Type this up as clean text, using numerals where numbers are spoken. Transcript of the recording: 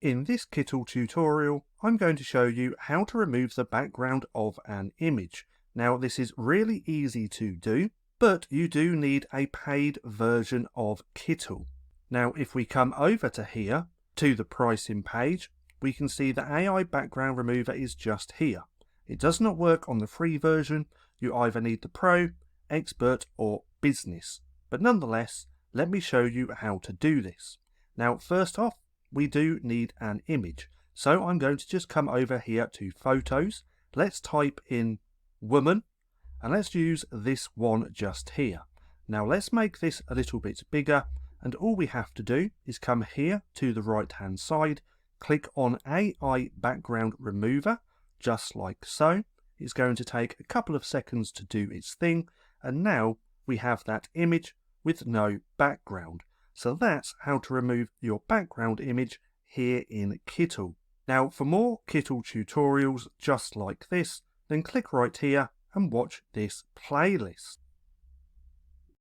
In this Kittl tutorial, I'm going to show you how to remove the background of an image. Now, this is really easy to do, but you do need a paid version of Kittl. Now, if we come over to here, to the pricing page, we can see the AI background remover is just here. It does not work on the free version. You either need the Pro, Expert, or Business. But nonetheless, let me show you how to do this. Now, first off, we do need an image. So I'm going to just come over here to Photos. Let's type in woman, and let's use this one just here. Now let's make this a little bit bigger, and all we have to do is come here to the right hand side, click on AI background remover, just like so. It's going to take a couple of seconds to do its thing, and now we have that image with no background. So that's how to remove your background image here in Kittl. Now, for more Kittl tutorials just like this, then click right here and watch this playlist.